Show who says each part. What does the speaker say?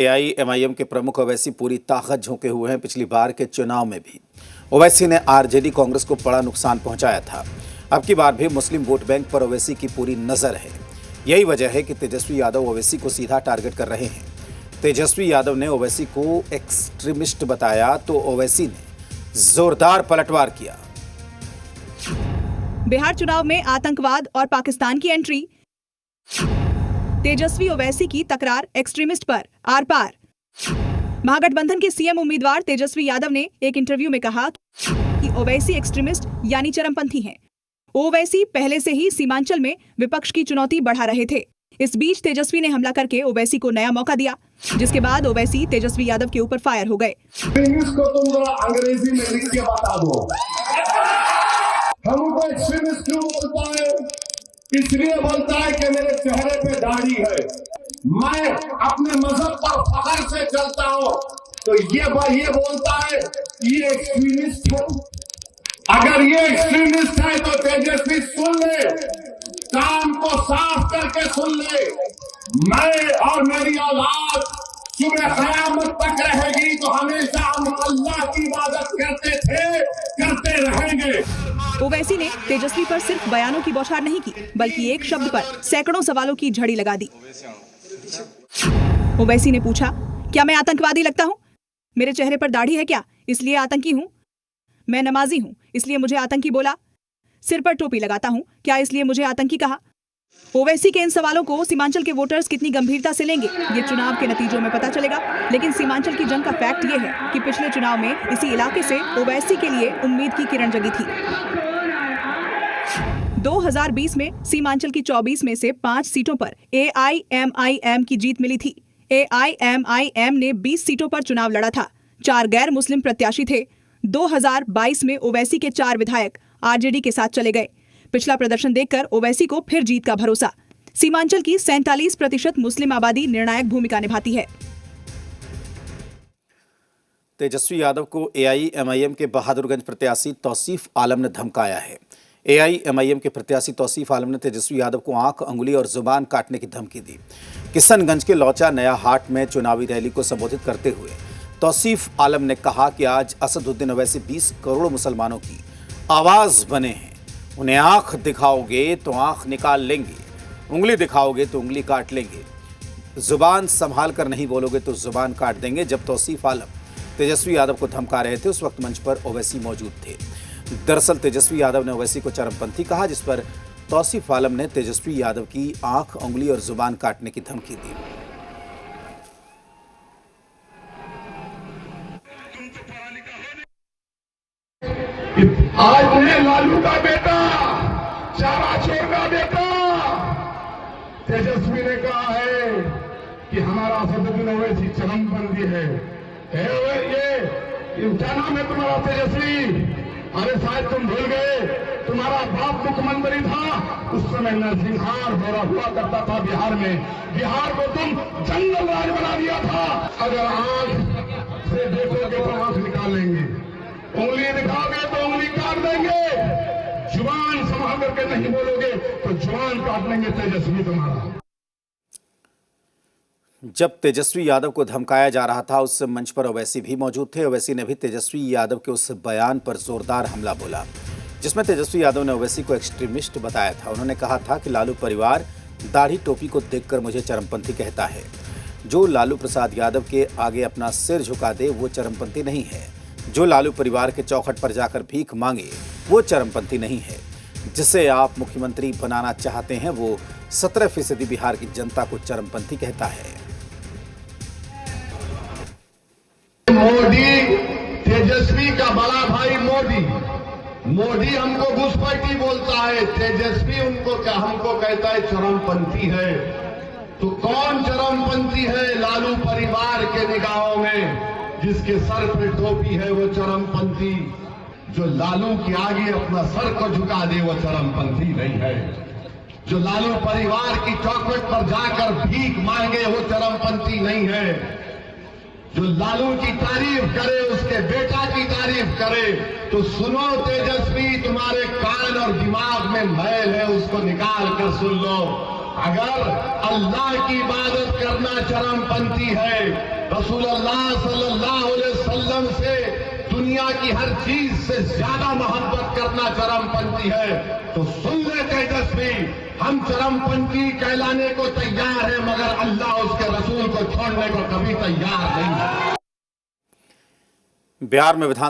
Speaker 1: AIMIM के प्रमुख ओवैसी पूरी ताकत झोंके हुए हैं। पिछली बार के चुनाव में भी ओवैसी ने आरजेडी कांग्रेस को बड़ा नुकसान पहुंचाया था। अब की बार भी मुस्लिम वोट बैंक पर ओवैसी की पूरी नजर है। यही वजह है कि तेजस्वी यादव ओवैसी को सीधा टारगेट कर रहे हैं। तेजस्वी यादव ने ओवैसी को एक्सट्रीमिस्ट बताया तो ओवैसी ने जोरदार पलटवार किया।
Speaker 2: बिहार चुनाव में आतंकवाद और पाकिस्तान की एंट्री, तेजस्वी ओवैसी की तकरार एक्सट्रीमिस्ट पर आर पार। महागठबंधन के सीएम उम्मीदवार तेजस्वी यादव ने एक इंटरव्यू में कहा कि ओवैसी एक्सट्रीमिस्ट यानी चरमपंथी हैं। ओवैसी पहले से ही सीमांचल में विपक्ष की चुनौती बढ़ा रहे थे। इस बीच तेजस्वी ने हमला करके ओवैसी को नया मौका दिया, जिसके बाद ओवैसी तेजस्वी यादव के ऊपर फायर हो गए।
Speaker 3: इसको तुम जरा अंग्रेजी में लिख के बता दो। हमको एक्सट्रीमिस्ट क्यों बोलता है? इसलिए बोलता है कि मेरे चेहरे पे दाढ़ी है, मैं अपने मजहब पर फख्र से चलता हूं, तो ये बोलता है ये एक्सट्रीमिस्ट है। अगर ये एक्सट्रीमिस्ट है तो तेजस्वी सुन ले, काम को साफ करके सुन ले। मैं और मेरी औलाद सुबह क़यामत तक रहेगी तो हमेशा हम अल्लाह की इबादत करते थे, करते रहेंगे।
Speaker 2: ओवैसी ने तेजस्वी पर सिर्फ बयानों की बौछार नहीं की, बल्कि एक शब्द पर सैकड़ों सवालों की झड़ी लगा दी। ओवैसी ने पूछा, क्या मैं आतंकवादी लगता हूँ? मेरे चेहरे पर दाढ़ी है क्या, इसलिए आतंकी हूँ? मैं नमाजी हूँ, इसलिए मुझे आतंकी बोला? सिर पर टोपी लगाता हूँ, क्या इसलिए मुझे आतंकी कहा? ओवैसी के इन सवालों को सीमांचल के वोटर्स कितनी गंभीरता से लेंगे, ये चुनाव के नतीजों में पता चलेगा। लेकिन सीमांचल की जंग का फैक्ट ये है कि पिछले चुनाव में इसी इलाके से ओवैसी के लिए उम्मीद की किरण जगी थी। 2020 में सीमांचल की 24 में से 5 सीटों पर एआईएमआईएम की जीत मिली थी। एआईएमआईएम ने 20 सीटों पर चुनाव लड़ा था। 4 गैर मुस्लिम प्रत्याशी थे। 2022 में ओवैसी के 4 विधायक आरजेडी के साथ चले गए। पिछला प्रदर्शन देखकर ओवैसी को फिर जीत का भरोसा। सीमांचल की 47% मुस्लिम आबादी निर्णायक भूमिका निभाती है।
Speaker 1: तेजस्वी यादव को एआईएमआईएम के बहादुरगंज प्रत्याशी तौसीफ आलम ने धमकाया है। एआईएमआईएम के प्रत्याशी तौसीफ आलम ने तेजस्वी यादव को आंख, अंगुली और जुबान काटने की धमकी दी। किशनगंज के लौचा नया हाट में चुनावी रैली को संबोधित करते हुए तौसीफ आलम ने कहा कि आज असदुद्दीन ओवैसी 20 करोड़ मुसलमानों की आवाज बने हैं। उन्हें आंख दिखाओगे तो आंख निकाल लेंगे, उंगली दिखाओगे तो उंगली काट लेंगे, जुबान संभाल कर नहीं बोलोगे तो जुबान काट देंगे। जब तौसीफ आलम तेजस्वी यादव को धमका रहे थे उस वक्त मंच पर ओवैसी मौजूद थे। दरअसल तेजस्वी यादव ने ओवैसी को चरमपंथी कहा, जिस पर तौसीफ आलम ने तेजस्वी यादव की आंख, उंगली और जुबान काटने की धमकी दी।
Speaker 3: आज ने लालू का बेटा, चारा छोड़ना बेटा तेजस्वी ने कहा है कि हमारा असदुद्दीन ओवैसी चरमपंथी है। ये क्या नाम है तुम्हारा? तेजस्वी। अरे शायद तुम भूल गए, तुम्हारा बाप मुख्यमंत्री था, उस समय नरसिंहार हुआ करता था बिहार में। बिहार को तुम जंगल राज बना दिया था। अगर आंख से देखोगे तो आंख निकाल लेंगे, उंगली दिखाओगे तो उंगली काट देंगे, जुबान संभाल करके नहीं बोलोगे तो जुबान काट लेंगे तेजस्वी तुम्हारा।
Speaker 1: जब तेजस्वी यादव को धमकाया जा रहा था उस मंच पर ओवैसी भी मौजूद थे। ओवैसी ने भी तेजस्वी यादव के उस बयान पर जोरदार हमला बोला, जिसमें तेजस्वी यादव ने ओवैसी को एक्सट्रीमिस्ट बताया था। उन्होंने कहा था कि लालू परिवार दाढ़ी टोपी को देखकर मुझे चरमपंथी कहता है। जो लालू प्रसाद यादव के आगे अपना सिर झुका दे वो चरमपंथी नहीं है। जो लालू परिवार के चौखट पर जाकर भीख मांगे वो चरमपंथी नहीं है। जिसे आप मुख्यमंत्री बनाना चाहते हैं वो 17% बिहार की जनता को चरमपंथी कहता है।
Speaker 3: मोदी, तेजस्वी का बड़ा भाई मोदी हमको घुसपैठी बोलता है, तेजस्वी हमको कहता है चरमपंथी है। तो कौन चरमपंथी है? लालू परिवार के निगाहों में जिसके सर पे टोपी है वो चरमपंथी। जो लालू के आगे अपना सर को झुका दे वो चरमपंथी नहीं है। जो लालू परिवार की चौखट पर जाकर भीख मांगे वो चरमपंथी नहीं है। जो लालू की तारीफ करे, उसके बेटा की तारीफ करे, तो सुनो तेजस्वी, तुम्हारे कान और दिमाग में मैल है, उसको निकाल कर सुन लो। अगर अल्लाह की इबादत करना चरमपंथी है, रसूलुल्लाह सल्लल्लाहु अलैहि वसल्लम से दुनिया की हर चीज से ज्यादा मोहब्बत करना चरमपंथी है, तो सुन ले तेजस्वी, हम चरमपंथी कहलाने को तैयार हैं, मगर अल्लाह उसके रसूल को छोड़ने को कभी तैयार नहीं है।
Speaker 1: बिहार में विधान